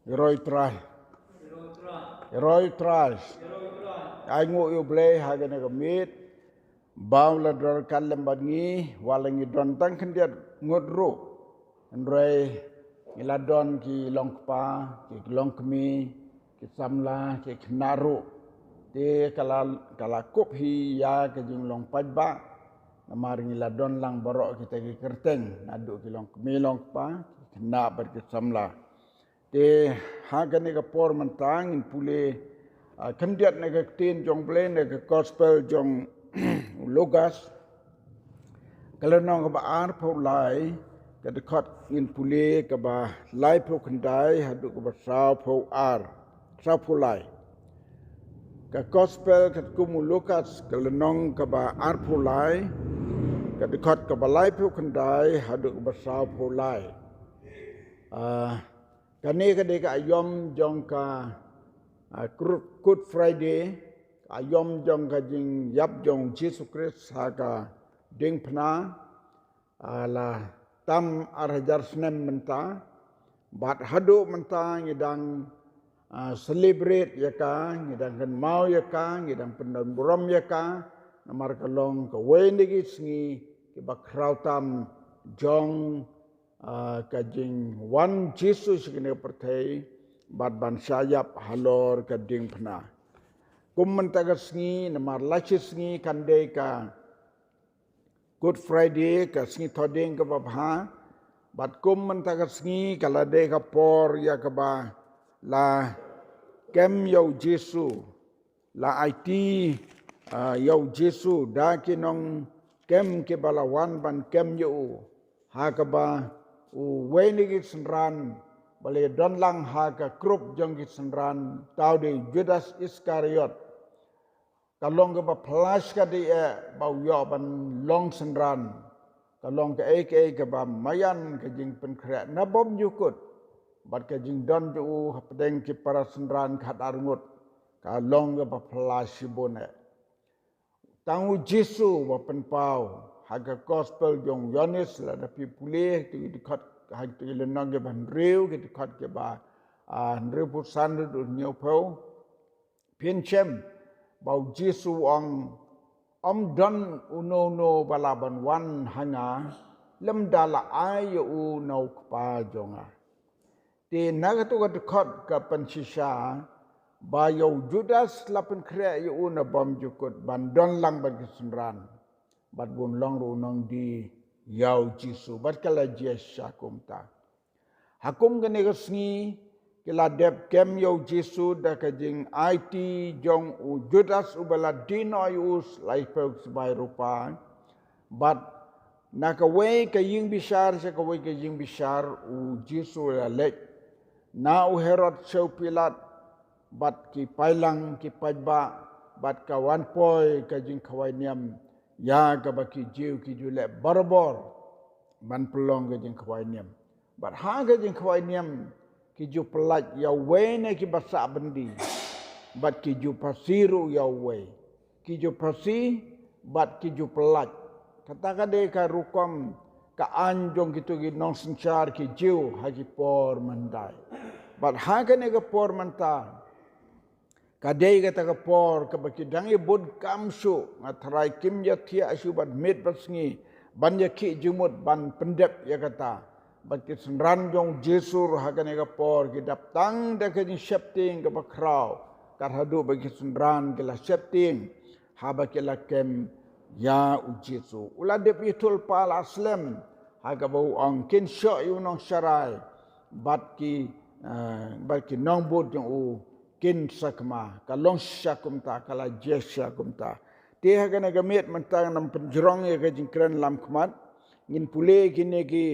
Roy try. Roy try. Ai ngu yu blay hagan ga meet. Baw la dor kalem bangi walangi don tang kendiat ngodro. Andrai ila don ki longpa, ki longkmi, ki samla, ki knaru. Te kala kop hi ya ke jing long pajba. Namar ila don lang borok kita ki kerteng. Nadu ki longkmi longpa, ki kna ber ki samla. Te hagan ga por mentang in pule kendiat nega tin jong ble nega gospel jong Lugas kalau nong ba ar pho lai ka dekot in pule ka ba lai pho kendai hadu ka ba sao pho ar sao pho lai ka gospel ka kumu Lukas kalau nong ka ba ar pho lai ka dekot ka ba lai pho kendai hadu ka ba sao pho lai kani ka de ka ayom jong ka Good Friday ayom jong ka jing yap jong Jesus Christ haga ding pna ala tam arhajar snem menta bat hadu menta ngidang celebrate yaka ngidang kan mau yaka ngidang pendon buram yaka namar kalong ka wenigi sngi ki bakrautam jong ka jing one Jesus kene pertai bat ban sayap halor ka ding pna kum mentaga sngi namar lachis sngi kandai ka Good Friday ka sngi thoding ka babha bat kum mentaga sngi kala de ka por ya ka ba la kem yo Jesu la IT yo Jesu da kinong kem ke balawan ban kem yo ha ka ba u wenigi senran bale don lang ha ka krup jong ki senran tau de Judas Iskariot kalong ka ba flash ka di bau yo ban long senran kalong ka ka ba mayan ka jing pen kre na bom yukut bat ka jing don ju hapdeng ki para senran khat arngut kalong ka ba flash bone tangu Jesu ba pen pau haga gospel jong Yonis la da pi pulih ti dikat ha ti le nang ke ban riu ke dikat ke ba riu pusan du nyau pau pin chem bau Jesu ong don uno balaban wan hanga lem dala ai u nau pa jonga ti nagatu ka dikat ka pensisa ba yo Judas lapen kre u na bom jukut ban don lang ban kesenran bat bun long ru nong di yau Jesu bat kala jesha kumta hakum gane gasngi kila dep kem yau Jesu da ka jing IT jong u Judas u bala dino yus lai pok sebai rupa bat naka we ka ying bishar se ka we ka ying bishar u Jesu la lek na u Herod show Pilat bat ki pailang ki pajba bat ka wan poi ka jing khawai niam ya ka baki jiu ki jule barbor ban pelong ka jing khawai niam bat ha ka jing khawai niam ki ju pelat ya wene ki basa bendi bat ki ju pasiru ya we ki ju pasi bat ki ju pelat kata ka de ka rukom ka anjong gitu ki nong senchar ki jiu haji por mandai bat ha ka ne ka por manta kadai kata ka por ka baki dangi bud kamsu ngatrai kim ya thia asu bat met basngi ban ya ki jumut ban pendep ya kata baki senran jong Jesu hakane ka por ki daptang da ka ni shepting ka bakrau kar hadu baki senran ke la shepting ha baki la kem ya u Jesu ula de pitul pal aslem ha ka bau ong kin sho yu nong sharai bat ki nong bud jong u kin sakma kalong syakumta kala jesyakumta te hagana gamet mentang nam penjrong ya gajing kren lam kmat ngin pule kini ki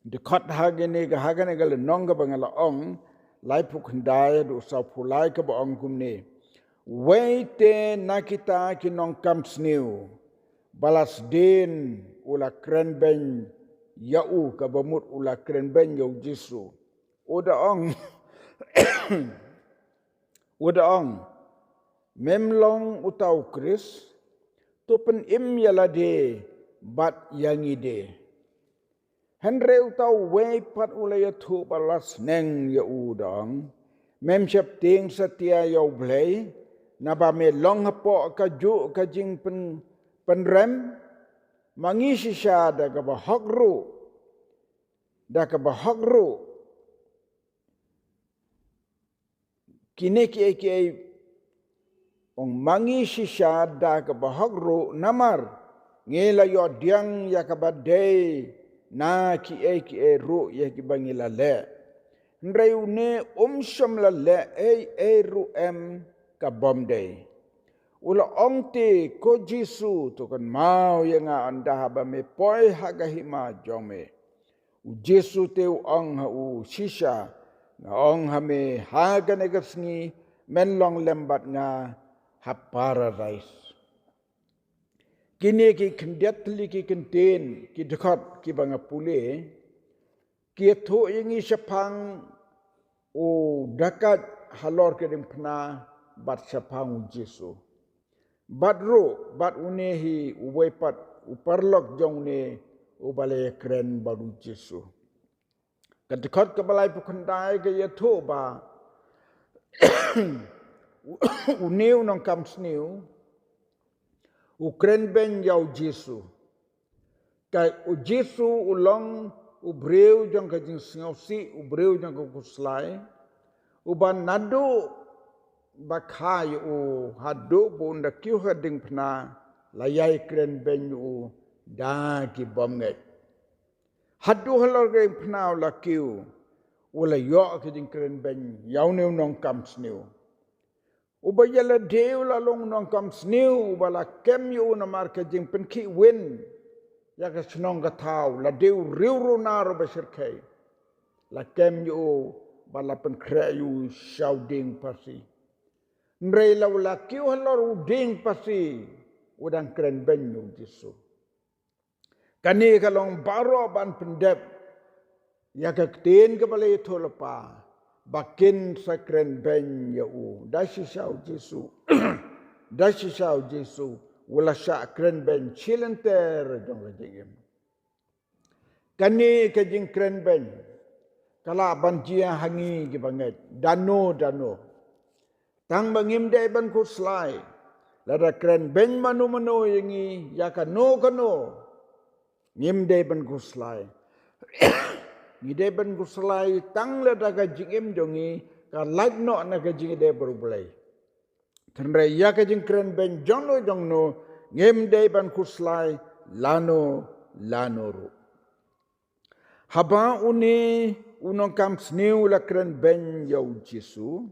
dekat hagane ga hagane gal nong ga bangala ong lai puk ndai do sa pulai ka ba ong kumne waite nakita kinong kamsniu balas din ula kren ben yau ka bamut ula kren ben yau Jesu oda ong Udaong memlong utau Kris tupen im yalade bat yangi de Henry utau wepat ulaya tu balas neng ya udang. Mem siap ting setia ya blay. Naba me long hapo kaju kajing penrem. Mangisi sya da ka bahagru. Da ka bahagru. Kini kiai ong mangisi sya da ka bahagru namar. Ngela yo diang ya ka badai. Na kiai ru ya ki bangila le. Ndrai une syam la le ru ka bomday. Ula ongte ko Jisu to kan mau yang anda haba me poi haga hima jome. U Jisu te u ong ha u shisha na ong ha me haga negasngi menlong lembat nga ha paradise. Kini ki kendiat li ki kenten ki dekat ki banga pule ki to ingi sepang o dakat halor ke dem pna bat sepang Jisu. Bat ro bat unehi uwepat uparlok jong ne ubale kren baru Jisu. Kedekat ke balai pukendai ke ya to ba uneu nong kam sneu ukren ben yau Jisu. Kai u Jisu ulong ubreu jong ka jing sngosi ubreu jong ka kuslai uban nado bakai u hadu bunda kiu hading pna layai kren ben u da ki bomnget. Hadu halor ke pna la kiu ula yo ka jing kren ben yau neu nong kam sneu. Uba yala deu la long nong kam sneu uba la kem yu na mar ka jing pen ki win ya ka snong ka tau la deu riu ro na ro ba sirkai la kem yu ba la pen kre yu shau ding pasi nrei la ula kiu halor u ding pasi udang kren ben yu Jisu kani ka long baro ban pendep ya ka ten ka balai to lepa bakin sakren ben ya u dasi shau Jisu dasi shau Jisu wala sya kren ben chilenter jong rejim kani ka jing kren ben kala ban jia hangi ki banget dano tang bangim dai ban ku slai lada kren ben manu yangi ya kano ngim dai ban ku slai ni dai ban ku slai tang lada ka jingim jongi ka like no na ka jing dai berbulai Tendre ya ka jing kren ben jong no ngem dai ban ku slai lano ru haba une unong kam sneu la kren ben yau Jisu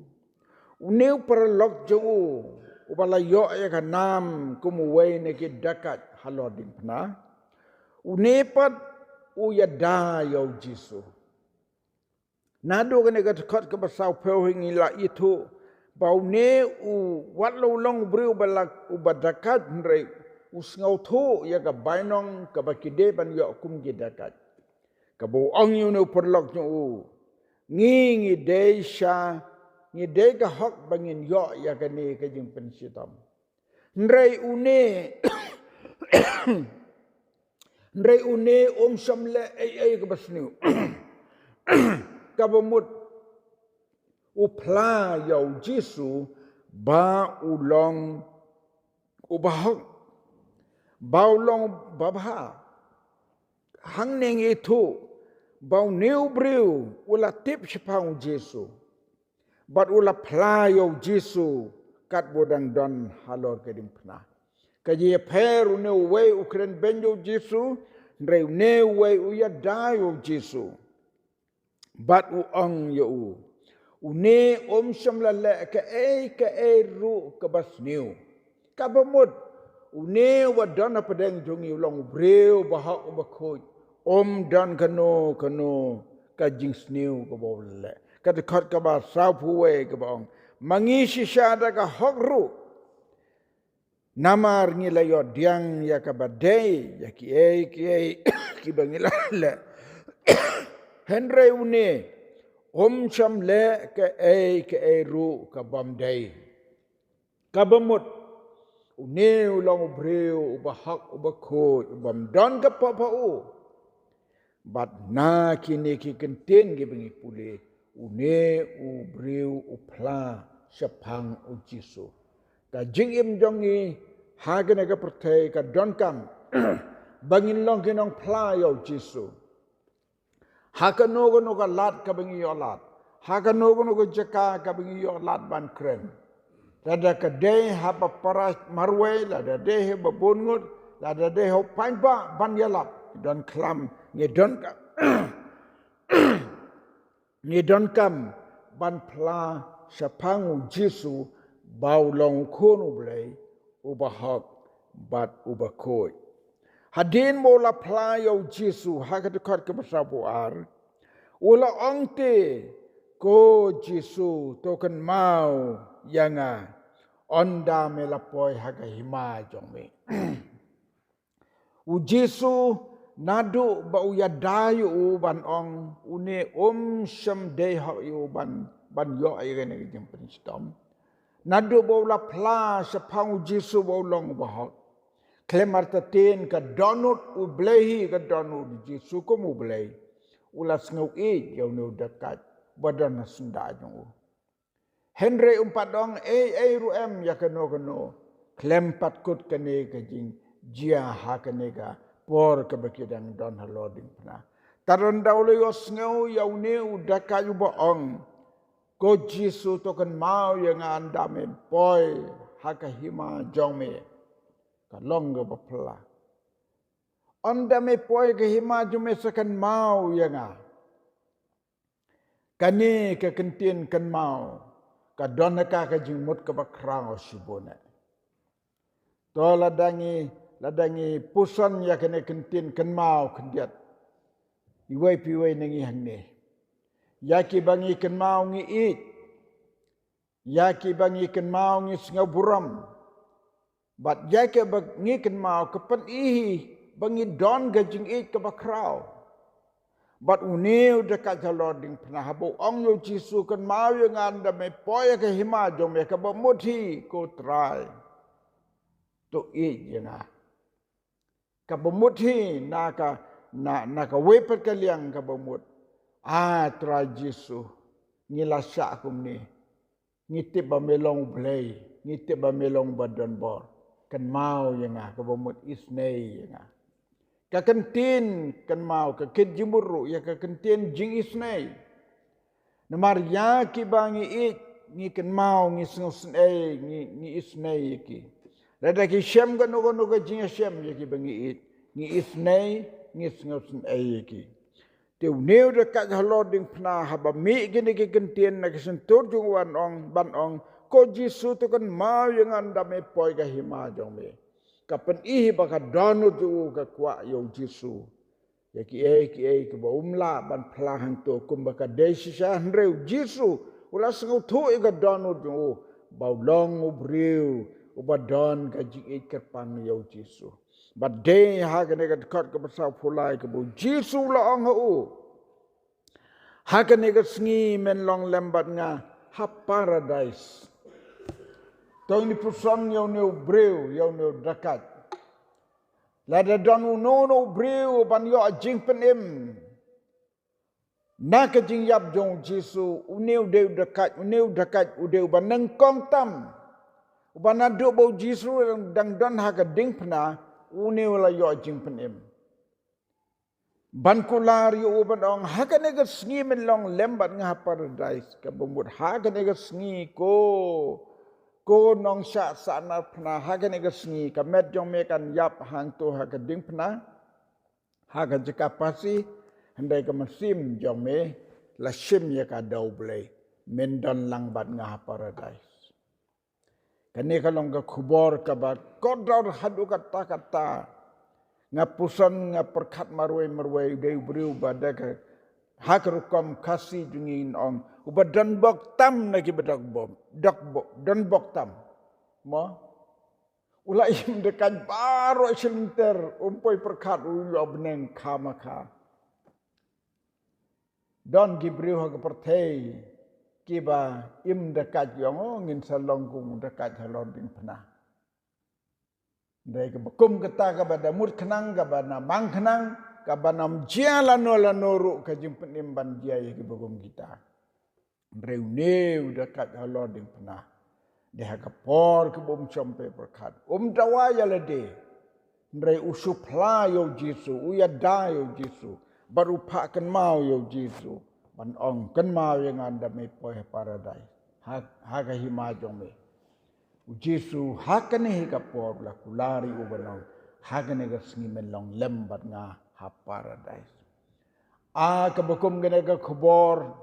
uneu per lok jo ubala yo ya ka nam kumu wei ne ki dakat haloding pna unepat u ya da yau Jisu nado ka ne ka tkot ka basau peu hingi la itu bau ne u wat lo long breu balak u badakat ndrei u snau tho ya ka bainong ka bakide ban yo kum ki dakat ka bo ong yu no perlok nu ngi de sha ngi de ka hok bangin yo ya ka ne ka jing pensitam ndrei une samle ai ka basnu ka bomut upla yau Jisu ba ulong ubahok ba ulong babha hang neng itu bau neu breu ula tip sepang Jisu bat ula pla yau Jisu kat bodang don halor kedim pna kaji peru neu wei ukren benjo Jisu ndrei neu wei uya dayo Jisu bat u ong yo une samla le ka ru ka basniu ka bamut une wa dona pedeng jongi long breu bahak bakoj dan kano ka jing sniu ka bolle ka dekat ka ba sapu we ka bong mangisi syada ka hokru namar ngila yo diang ya ka badai ya ki ki bangila le henry une sham le ka ru ka bamdai ka bamut une long breu bahak bakoj bam don ka papa Bat na kini ki kenten ki bengi pule. Une u briu u pla sepang u Jisu. Ka jing im jongi hagene ka pertai ka donkam. Bangin long kinong pla yo Jisu. Haka nogo nogo lat ka bengi yo lat. Haka nogo nogo jaka ka bengi yo lat ban kren. Lada ka de haba paras marwe, lada de haba bongut, lada de ho painpa ban yalap. Dan klam ngedon ka. Ngedon kam ban pla sapangu Jisu bau long kono blay ubahok bat ubakoi. Hadin mola pla yo Jisu haka dekat ke besabuar. Ula ongte ko Jisu token mau yanga onda melapoi haka hima jongme. U Jisu nadu ba uya dayu ban ong une sem de ha yu ban yo ai rene jeng penstom. Nadu ba ula pla sepang Jisu ba long ba hok. Klemarta ten ka donut u blehi ka donut Jisu ko mu blei. Ula sngau e yo no dekat badan senda jong. Henry umpadong ruem ya kano klempat kut kene ka jing jia ha kene ka por ka bakidang don haloding pna. Taron daulo yo sngau yo ne udaka yu boong. Ko Jisu token mau yang andame poi haka hima jongme. Kalong ga bapla. Andame poi ka hima jome sakan mau yang kani ka kentien kan mau. Ka donaka ka jingmut ka bakrang o sibone. To ladangi pusan ya kene kentin kan mau kendiat. Iwai piwai nengi hangne. Yaki bangi kan mau ngi it. Yaki bangi kan mau ngi sengaburam. Bat yaki bangi kan mau kepen ihi bangi don gajing it ke bakrau. Bat uniu dekat jaloding pernah habu ong yo Jisu kan mau yang anda me poya ke hima jom ya ke bamuthi ko try. To eat yana. Ka bamuthi na ka wepet kaliang ka bamut. Try Jisu ngilasa akum ni. Ngitip ba melong blay, ngitip ba melong badan bor. Kan mau yang ka bamut isnay yang kakentin kan mau kaken jimuru ya kakentin jing isnay. Namar ya ki bangi it ni kan mau ngi snusnay ngi isnay ki. Lada ki syam kan no jing syam ya ki bangi it ngi isnay ngi snusnay ki. Teu neu dekat haloding pna haba mi gini ki kentin na kesentur jung wan ong ban ong ko Jisu tu kan mau yang anda me poi ka hima jong me. Kapan ihi baka donu tu ka kwa yo Jisu. Ya ki e ba umla ban pelahan tu kum baka desi sya hreu Jisu. Ula sengu tu ka donu tu ba long ubriu uba don ka jing e kerpan yo Jisu. Ba de ha ka ne ka dekat ka besar pulai ka bu Jisu la ong hu. Ha ka ne ka sngi men long lembat nga ha paradise. Tong ni pusan yo ne breu yo ne dekat. Lada donu no breu ban yo jing penim. Na ka jing yap jong Jisu uneu dekat udeu ban nang kong tam. Uban adu bau Jisu dang don ha ka ding pna uneu la yo jing penim. Ban kular yo uban ong ha ka ne ka sngi men long lembat nga paradise ka bumut ha ka ne ka sngi ko nong sya sana pna hagan ega sngi ka met jong me kan yap hang to ha ka ding pna ha ka jeka pasi handai ka masim jong me la sim ya ka dau blai men don lang bat nga paradise kane ka long ka khubor ka ba kodor hadu kata nga pusan nga perkat marwe de briu bada ka hakrukam kasi jungin ong ubadan bok tam na ki badak bom dan bok tam mo ulai dekat baru selinter umpoi perkat ulo beneng kamaka don gibriu ha pertei kiba im dekat yong ngin salonggung dekat halon bin pernah dai ke bekum kata ka bada mut kenang ka bana mang kenang kabanam jia lano ru ka jing penimban jia ye ki bogom kita. Reune dekat halo ding pernah. Dia kapor ke bom sampai berkat. Dawaya lede. Ndrei usupla yo Jesu, uya da yo Jesu. Baru pakan mau yo Jesu. Ban ong kan mau yang anda me poe paradise. Haga himajong me. Jesu hakane hi kapor la kulari ubanong. Hakane ga sngimen long lembat nga ha paradise. Kabakum gane ga kubor.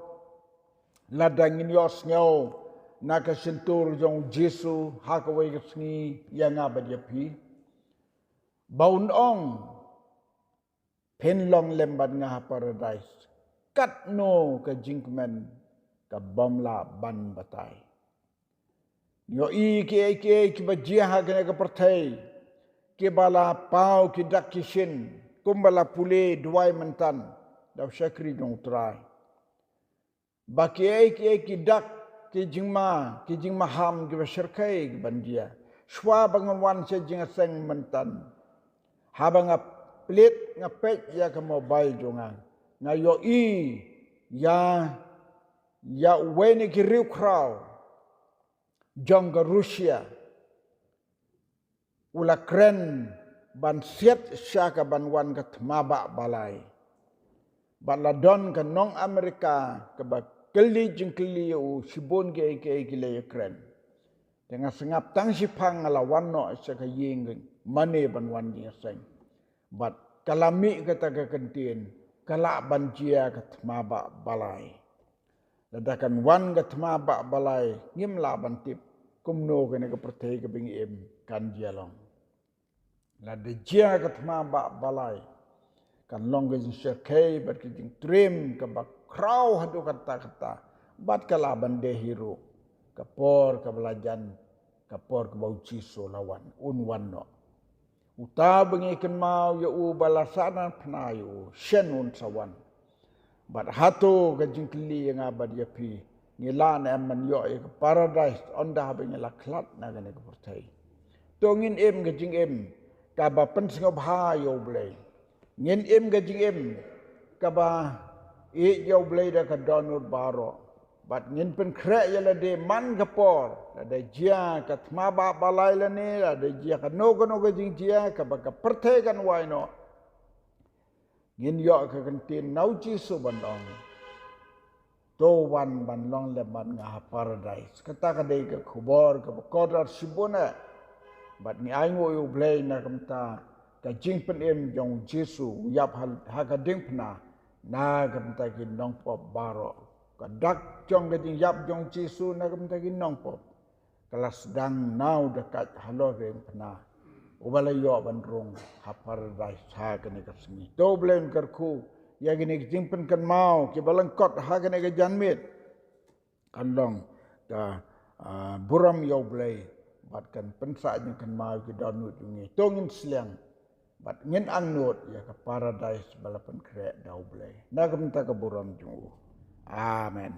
Ladangin yos ngaw. Nakasentur jong Jesu hakaway ga sngi yang abadyapi. Baun ong penlong lembat nga ha paradise. Kat no ka jinkmen ka bomla ban batay. Yo ki bajia ha gane ka pertai. Ki bala pau ki dak kishin. Kumbala pule duai mentan. Daw syakri dong try. Baki ki dak ki jingma ham ki basyarkai ki bandia. Shwa bangun wan se jing seng mentan. Habang pelit ngapet ya ke mobile jongang. Na yo ya weni ki riu kraw. Jong ke Rusia. Ula kren ban siat syaka ban wan ke tmaba balai. Ban ladon ke nong Amerika ke ba keli jengkeli u sibon ke le kren. Dengan sengap tang sipang ala wanno syaka ying mane ban wan jing seng. Bat kalami kata ke kentin kalak ban jia ke tmaba balai. Ledakan wan ke tmaba balai ngim la ban tip kumno kene ke pertai ke bingi em kan jia long. Lada jia ke tmaba balai kan long ke jing syakei bat ke jing trim ke bak kraw hadu kata bat kalaban dehiro kapor ke belajan kapor ke bau ciso lawan wan no. Uta bengi ken mau ya u balasana penayu shenun sawan. Bat hatu ke jingkeli yang abad ya pi ngilan eman yo ke paradise onda bengi la klat na gane ke pertai. Tongin em ke jing em ka ba pen singop ha yo blai. Ngin em ke jing em ka ba yo blai da ka donut baro. Bat ngin pen krek ya la de man kapor. Ada jia ka tmaba balai la ni. Ada jia ka no jing jia ka ba ka pertai kan wai no. Ngin yo ka kentin nau Jesu bandong. To wan ban long leman nga paradise. Kata ka day ka kubor ka kodar sibuna. Bat ni aingo yo blay na kamta ka jing pen em jong Jesu yap ha ka ding pna na kamta ki nong pop baro. Kadak jong gading yap jong Jesu na kamta ki nong pop. Kelas dang nau dekat halo rem pna. Ubala yo bandrong ha paradise ha kene ka sini. To blen karku ya gini jing pen kan mau ki balangkot ha kene ka janmit. Kandong ka buram yo blay. Bat kan pensa ni kan mau ki donut ni. Tongin seliang. Bat ngin angnut ya ka paradise balapan krek dau blay. Na kamta ka buram jungu. Amen.